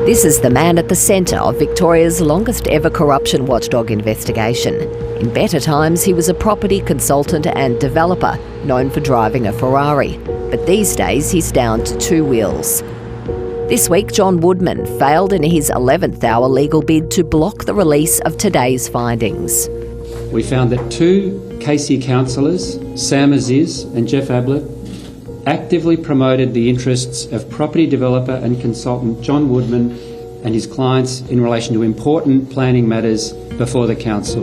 This is the man at the centre of Victoria's longest ever corruption watchdog investigation. In better times, he was a property consultant and developer known for driving a Ferrari. But these days, he's down to two wheels. This week, John Woodman failed in his 11th hour legal bid to block the release of today's findings. We found that two Casey councillors, Sam Aziz and Jeff Ablett, actively promoted the interests of property developer and consultant John Woodman and his clients in relation to important planning matters before the council.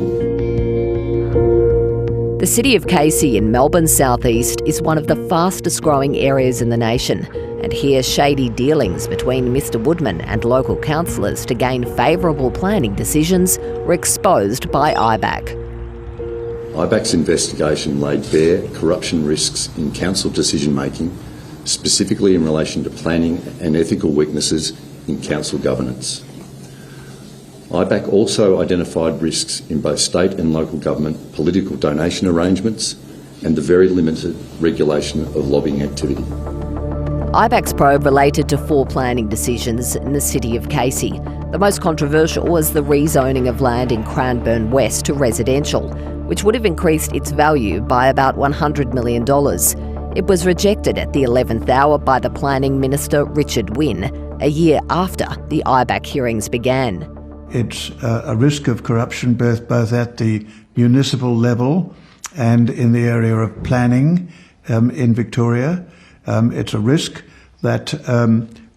The city of Casey in Melbourne's southeast is one of the fastest growing areas in the nation, and here shady dealings between Mr Woodman and local councillors to gain favourable planning decisions were exposed by IBAC. IBAC's investigation laid bare corruption risks in council decision-making, specifically in relation to planning and ethical weaknesses in council governance. IBAC also identified risks in both state and local government political donation arrangements and the very limited regulation of lobbying activity. IBAC's probe related to 4 planning decisions in the city of Casey. The most controversial was the rezoning of land in Cranbourne West to residential, which would have increased its value by about $100 million. It was rejected at the 11th hour by the Planning Minister Richard Wynne, a year after the IBAC hearings began. It's a risk of corruption both at the municipal level and in the area of planning in Victoria. It's a risk that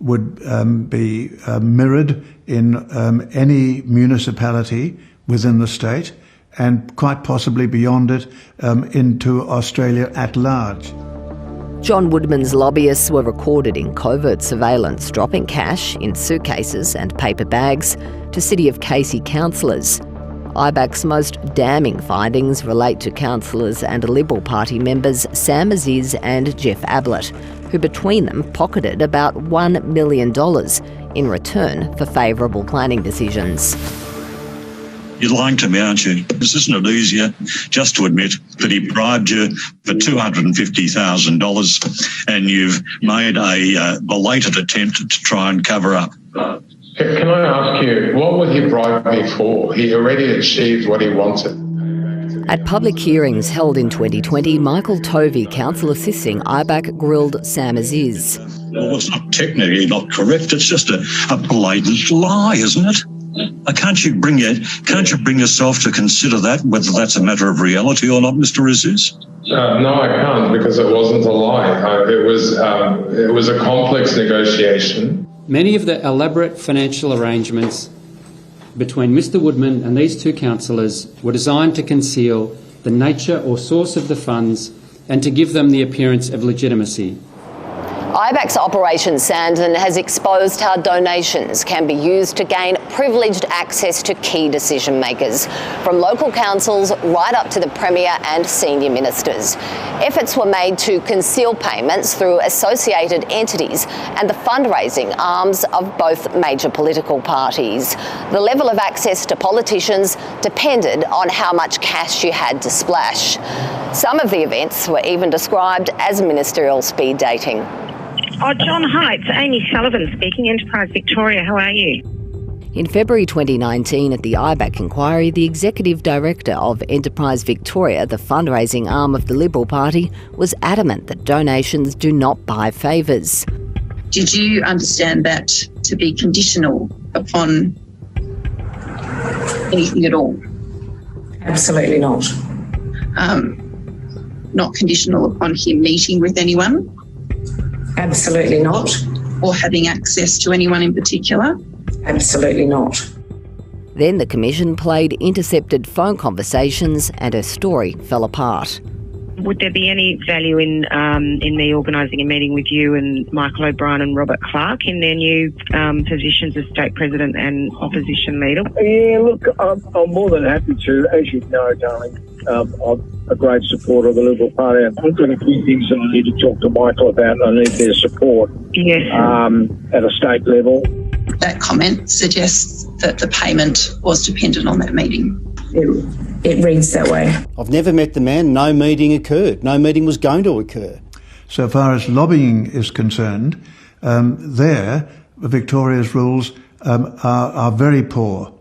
would be mirrored in any municipality within the state, and quite possibly beyond it into Australia at large. John Woodman's lobbyists were recorded in covert surveillance, dropping cash in suitcases and paper bags to City of Casey councillors. IBAC's most damning findings relate to councillors and Liberal Party members Sam Aziz and Jeff Ablett, who between them pocketed about $1 million in return for favourable planning decisions. You're lying to me, aren't you? This isn't it easier just to admit that he bribed you for $250,000 and you've made a belated attempt to try and cover up? Can I ask you, what would he bribe me for? He already achieved what he wanted. At public hearings held in 2020, Michael Tovey, councillor Sissing, IBAC grilled Sam Aziz. Well, it's not technically not correct. It's just a blatant lie, isn't it? Can't you bring yourself to consider that, whether that's a matter of reality or not, Mr. Aziz? No, I can't, because it wasn't a lie. It was a complex negotiation. Many of the elaborate financial arrangements between Mr Woodman and these two councillors were designed to conceal the nature or source of the funds and to give them the appearance of legitimacy. IBAC's Operation Sandon has exposed how donations can be used to gain privileged access to key decision makers, from local councils right up to the Premier and senior ministers. Efforts were made to conceal payments through associated entities and the fundraising arms of both major political parties. The level of access to politicians depended on how much cash you had to splash. Some of the events were even described as ministerial speed dating. Oh, John, hi, it's Amy Sullivan speaking, Enterprise Victoria. How are you? In February 2019, at the IBAC inquiry, the Executive Director of Enterprise Victoria, the fundraising arm of the Liberal Party, was adamant that donations do not buy favours. Did you understand that to be conditional upon anything at all? Absolutely not. Not conditional upon him meeting with anyone? Absolutely not. Or having access to anyone in particular? Absolutely not. Then the Commission played intercepted phone conversations and her story fell apart. Would there be any value in me organising a meeting with you and Michael O'Brien and Robert Clark in their new positions as State President and Opposition Leader? Yeah, look, I'm more than happy to. As you know, darling, I'm a great supporter of the Liberal Party. I've got a few things that I need to talk to Michael about, and I need their support at a state level. That comment suggests that the payment was dependent on that meeting. It reads that way. I've never met the man. No meeting occurred. No meeting was going to occur. So far as lobbying is concerned, Victoria's rules are very poor.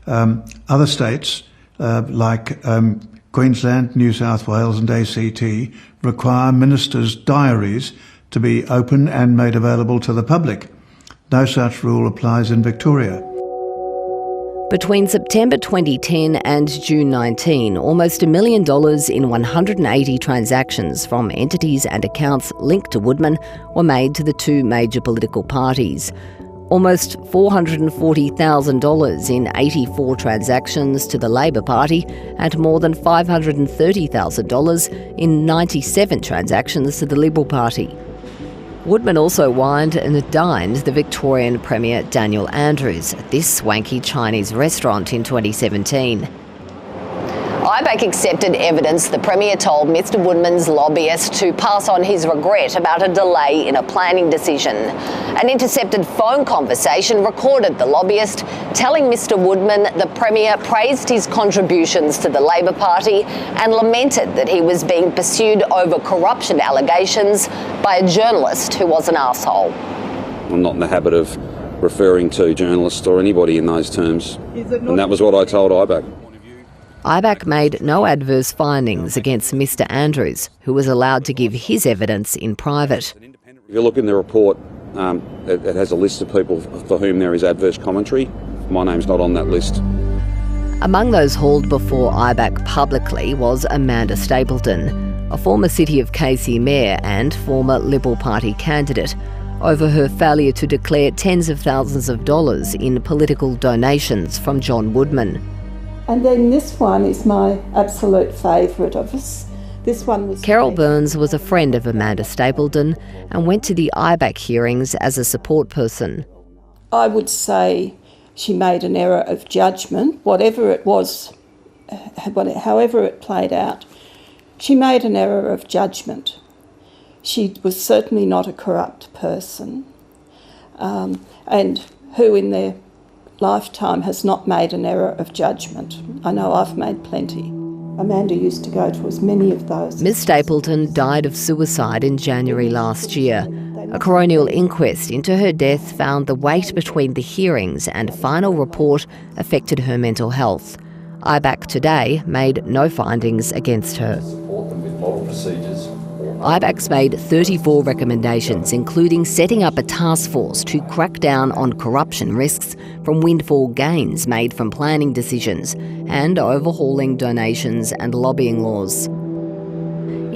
Other states, like Queensland, New South Wales and ACT, require ministers' diaries to be open and made available to the public. No such rule applies in Victoria. Between September 2010 and June 19, almost $1 million in 180 transactions from entities and accounts linked to Woodman were made to the two major political parties. Almost $440,000 in 84 transactions to the Labor Party and more than $530,000 in 97 transactions to the Liberal Party. Woodman also wined and dined the Victorian Premier Daniel Andrews at this swanky Chinese restaurant in 2017. IBAC accepted evidence the Premier told Mr Woodman's lobbyist to pass on his regret about a delay in a planning decision. An intercepted phone conversation recorded the lobbyist telling Mr Woodman the Premier praised his contributions to the Labor Party and lamented that he was being pursued over corruption allegations by a journalist who was an arsehole. I'm not in the habit of referring to journalists or anybody in those terms, and that was what I told IBAC. IBAC made no adverse findings against Mr Andrews, who was allowed to give his evidence in private. If you look in the report, it has a list of people for whom there is adverse commentary. My name's not on that list. Among those hauled before IBAC publicly was Amanda Stapleton, a former City of Casey mayor and former Liberal Party candidate, over her failure to declare tens of thousands of dollars in political donations from John Woodman. And then this one is my absolute favourite of us. This one was... Carol Burns was a friend of Amanda Stapleton and went to the IBAC hearings as a support person. I would say she made an error of judgment, whatever it was, however it played out. She made an error of judgment. She was certainly not a corrupt person, and who in their lifetime has not made an error of judgment. I know I've made plenty. Amanda used to go to as many of those. Ms Stapleton died of suicide in January last year. A coronial inquest into her death found the wait between the hearings and final report affected her mental health. IBAC today made no findings against her. IBAC's made 34 recommendations, including setting up a task force to crack down on corruption risks from windfall gains made from planning decisions and overhauling donations and lobbying laws.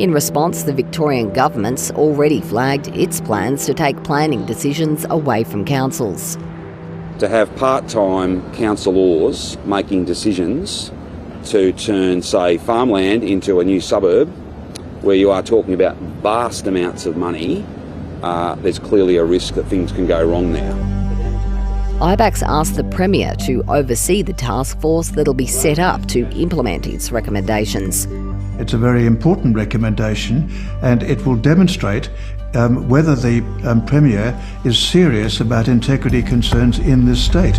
In response, the Victorian government's already flagged its plans to take planning decisions away from councils. To have part-time councillors making decisions to turn, say, farmland into a new suburb, where you are talking about vast amounts of money, there's clearly a risk that things can go wrong now. IBAC's asked the Premier to oversee the task force that'll be set up to implement its recommendations. It's a very important recommendation, and it will demonstrate whether the Premier is serious about integrity concerns in this state.